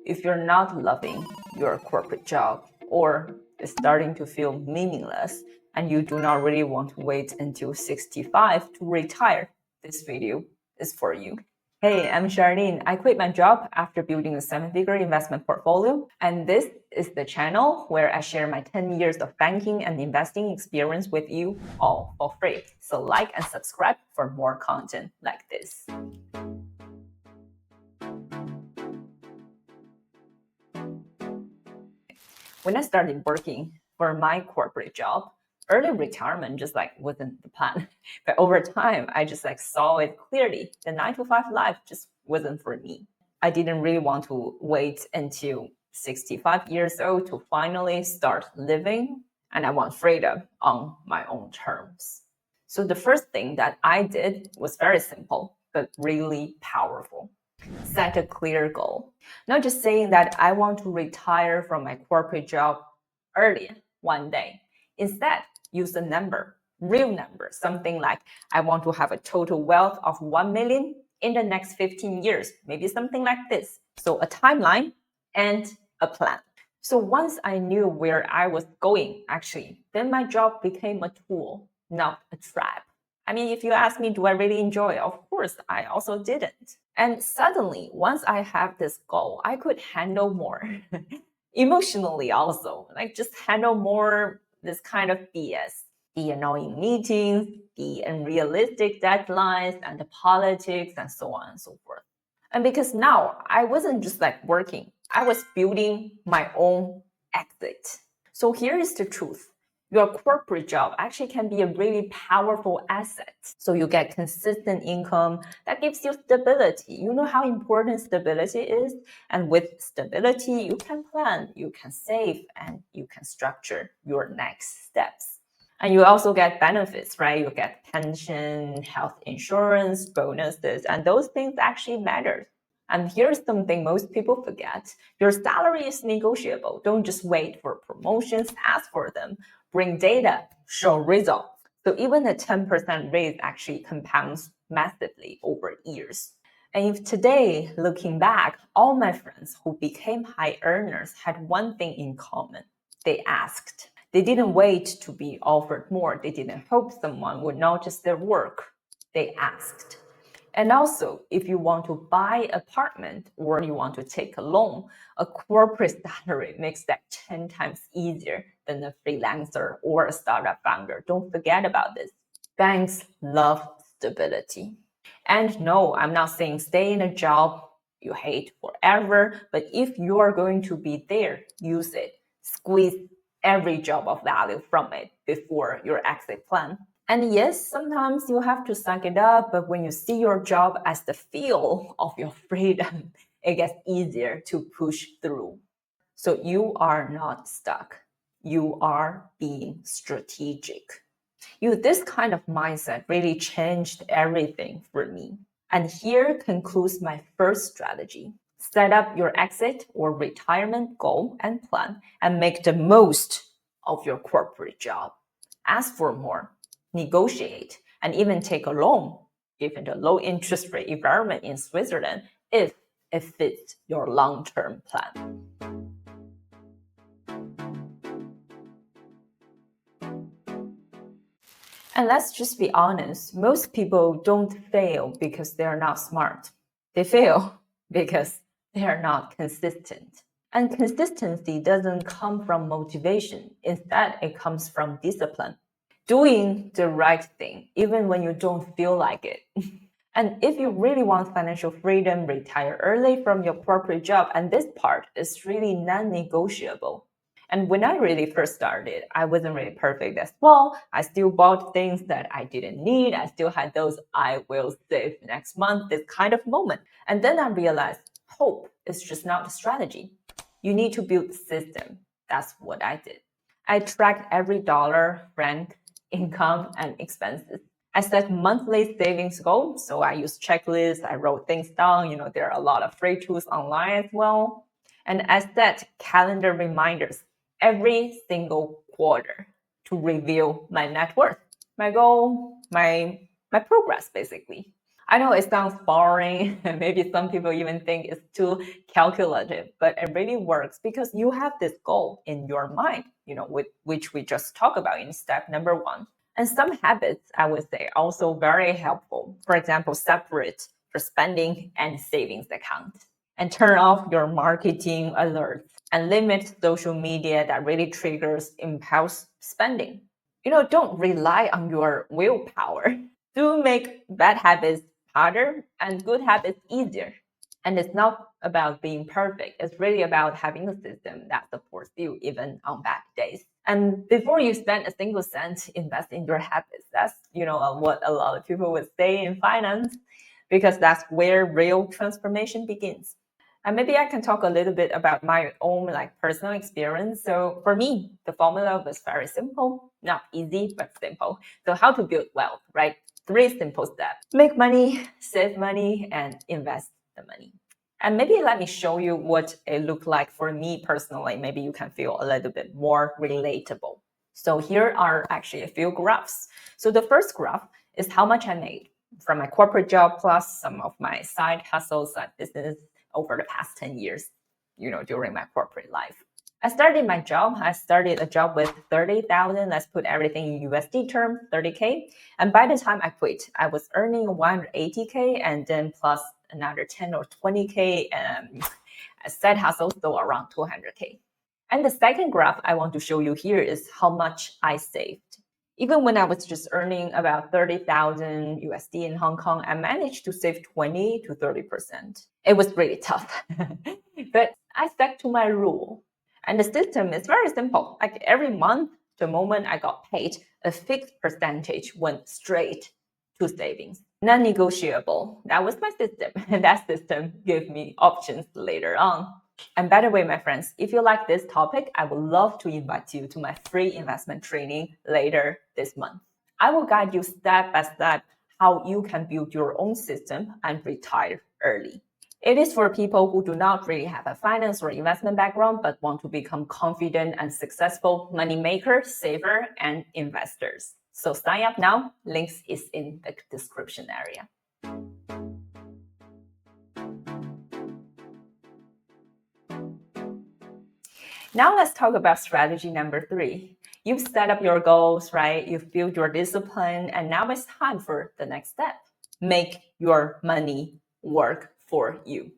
If you're not loving your corporate job or it's starting to feel meaningless and you do not really want to wait until 65 to retire, this video is for you. Hey, I'm Charlene. I quit my job after building a 7-figure investment portfolio, and this is the channel where I share my 10 years of banking and investing experience with you all for free. So like and subscribe for more content like this. When I started working for my corporate job, early retirement just wasn't the plan. But over time, I just saw it clearly. The 9 to 5 life just wasn't for me. I didn't really want to wait until 65 years old to finally start living, and I want freedom on my own terms. So the first thing that I did was very simple, but really powerful. Set a clear goal. Not just saying that I want to retire from my corporate job early one day. Instead, use a number, real number, something like I want to have a total wealth of 1 million in the next 15 years, maybe something like this. So a timeline and a plan. So once I knew where I was going, then my job became a tool, not a trap. I mean, if you ask me, do I really enjoy it? Of course, I also didn't. And suddenly, once I have this goal, I could handle more. Emotionally also, just handle more this kind of BS. The annoying meetings, the unrealistic deadlines, and the politics, and so on and so forth. And because now I wasn't just working, I was building my own exit. So here is the truth. Your corporate job actually can be a really powerful asset. So you get consistent income that gives you stability. You know how important stability is? And with stability, you can plan, you can save, and you can structure your next steps. And you also get benefits, right? You get pension, health insurance, bonuses, and those things actually matter. And here's something most people forget. Your salary is negotiable. Don't just wait for promotions, ask for them. Bring data, show results. So even a 10% raise actually compounds massively over years. And if today, looking back, all my friends who became high earners had one thing in common. They asked. They didn't wait to be offered more. They didn't hope someone would notice their work. They asked. And also, if you want to buy an apartment or you want to take a loan, a corporate salary makes that 10 times easier than a freelancer or a startup founder. Don't forget about this. Banks love stability. And no, I'm not saying stay in a job you hate forever, but if you are going to be there, use it. Squeeze every job of value from it before your exit plan. And yes, sometimes you have to suck it up, but when you see your job as the feel of your freedom, it gets easier to push through. So you are not stuck. You are being strategic. This kind of mindset really changed everything for me. And here concludes my first strategy. Set up your exit or retirement goal and plan and make the most of your corporate job. Ask for more. Negotiate, and even take a loan, given the low interest rate environment in Switzerland, if it fits your long-term plan. And let's just be honest, most people don't fail because they're not smart. They fail because they are not consistent. And consistency doesn't come from motivation. Instead, it comes from discipline. Doing the right thing, even when you don't feel like it. And if you really want financial freedom, retire early from your corporate job, and this part is really non-negotiable. And when I really first started, I wasn't really perfect as well. I still bought things that I didn't need. I still had those I will save next month, this kind of moment. And then I realized hope is just not a strategy. You need to build a system. That's what I did. I tracked every dollar, franc, income, and expenses. I set monthly savings goals, so I use checklists, I wrote things down, there are a lot of free tools online as well. And I set calendar reminders every single quarter to review my net worth, my goal, my progress, basically. I know it sounds boring, and maybe some people even think it's too calculative, but it really works because you have this goal in your mind, with which we just talked about in step number 1. And some habits, I would say, also very helpful. For example, separate your spending and savings account, and turn off your marketing alerts, and limit social media that really triggers impulse spending. Don't rely on your willpower. Do make bad habits harder and good habits easier. And it's not about being perfect. It's really about having a system that supports you even on bad days. And before you spend a single cent, invest in your habits. That's, what a lot of people would say in finance, because that's where real transformation begins. And maybe I can talk a little bit about my own personal experience. So for me, the formula was very simple, not easy, but simple. So how to build wealth, right? 3 simple steps: make money, save money, and invest the money. And maybe let me show you what it looked like for me personally. Maybe you can feel a little bit more relatable. So here are actually a few graphs. So the first graph is how much I made from my corporate job plus some of my side hustles, side business over the past 10 years, during my corporate life. I started a job with 30,000. Let's put everything in USD term, 30K. And by the time I quit, I was earning 180K and then plus another 10 or 20K side hustle, so around 200K. And the second graph I want to show you here is how much I saved. Even when I was just earning about 30,000 USD in Hong Kong, I managed to save 20 to 30%. It was really tough, but I stuck to my rule. And the system is very simple. Like every month, the moment I got paid, a fixed percentage went straight to savings. Non-negotiable. That was my system. And that system gave me options later on. And by the way, my friends, if you like this topic, I would love to invite you to my free investment training later this month. I will guide you step by step how you can build your own system and retire early. It is for people who do not really have a finance or investment background, but want to become confident and successful money makers, savers, and investors. So sign up now. Links is in the description area. Now let's talk about strategy number 3. You've set up your goals, right? You've built your discipline, and now it's time for the next step. Make your money work for you.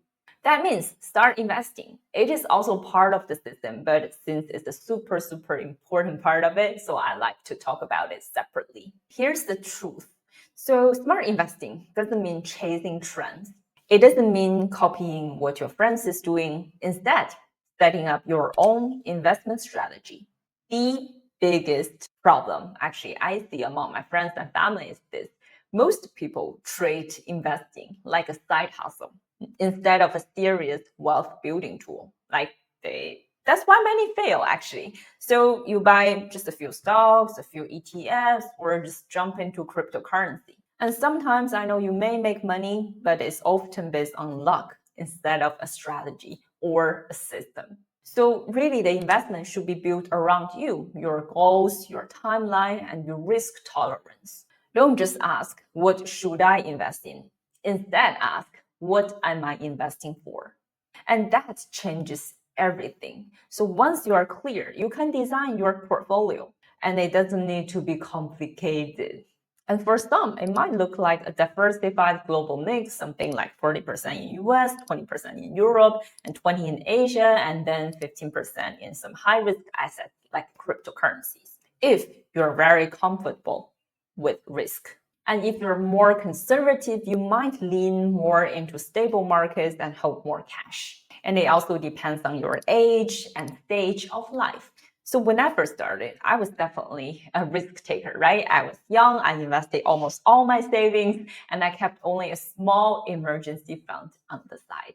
That means start investing. It is also part of the system, but since it's a super, super important part of it, so I like to talk about it separately. Here's the truth. So smart investing doesn't mean chasing trends. It doesn't mean copying what your friends is doing. Instead, setting up your own investment strategy. The biggest problem, actually, I see among my friends and family is this. Most people treat investing like a side hustle instead of a serious wealth building tool. That's why many fail, actually. So you buy just a few stocks, a few ETFs, or just jump into cryptocurrency. And sometimes I know you may make money, but it's often based on luck instead of a strategy or a system. So really, the investment should be built around you, your goals, your timeline, and your risk tolerance. Don't just ask, what should I invest in? Instead, ask, what am I investing for? And that changes everything. So once you are clear, you can design your portfolio, and it doesn't need to be complicated. And for some, it might look like a diversified global mix, something like 40% in US, 20% in Europe, and 20% in Asia, and then 15% in some high-risk assets like cryptocurrencies, if you're very comfortable with risk. And if you're more conservative, you might lean more into stable markets and hold more cash. And it also depends on your age and stage of life. So when I first started, I was definitely a risk taker, right? I was young, I invested almost all my savings, and I kept only a small emergency fund on the side.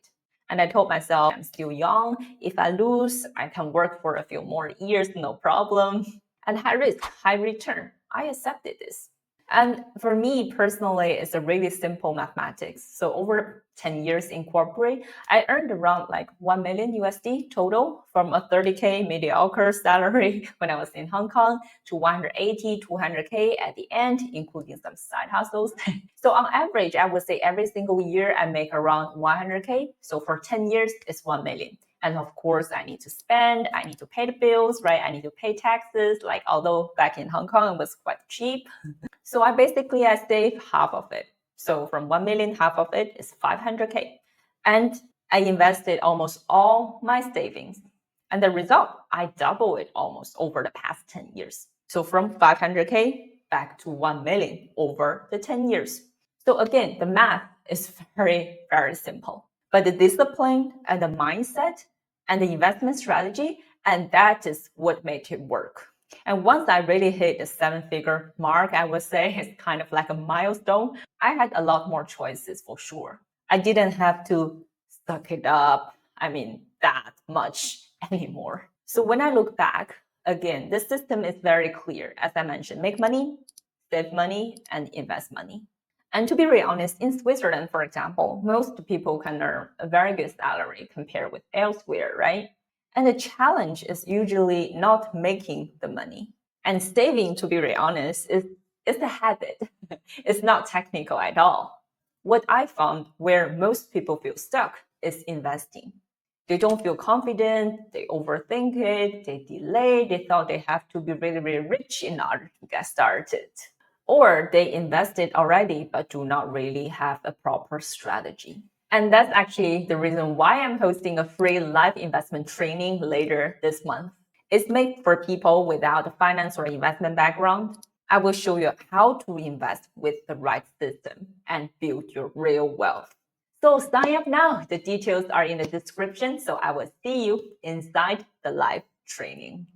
And I told myself, I'm still young. If I lose, I can work for a few more years, no problem. And high risk, high return. I accepted this. And for me personally, it's a really simple mathematics. So over 10 years in corporate, I earned around like 1 million USD total from a 30K mediocre salary when I was in Hong Kong to 180, 200K at the end, including some side hustles. So on average, I would say every single year I make around 100K. So for 10 years, it's 1 million. And of course, I need to spend, I need to pay the bills, right? I need to pay taxes. Like, although back in Hong Kong, it was quite cheap. So I save half of it. So from 1 million, half of it is 500K. And I invested almost all my savings. And the result, I double it almost over the past 10 years. So from 500K back to 1 million over the 10 years. So again, the math is very, very simple. But the discipline and the mindset and the investment strategy, and that is what made it work. And once I really hit the 7-figure mark, I would say it's kind of like a milestone. I had a lot more choices for sure. I didn't have to suck it up, that much anymore. So when I look back, again, the system is very clear. As I mentioned, make money, save money, and invest money. And to be really honest, in Switzerland, for example, most people can earn a very good salary compared with elsewhere, right? And the challenge is usually not making the money. And saving, to be really honest, is a habit. It's not technical at all. What I found where most people feel stuck is investing. They don't feel confident, they overthink it, they delay, they thought they have to be really, really rich in order to get started. Or they invested already but do not really have a proper strategy. And that's actually the reason why I'm hosting a free live investment training later this month. It's made for people without a finance or investment background. I will show you how to invest with the right system and build your real wealth. So sign up now. The details are in the description. So I will see you inside the live training.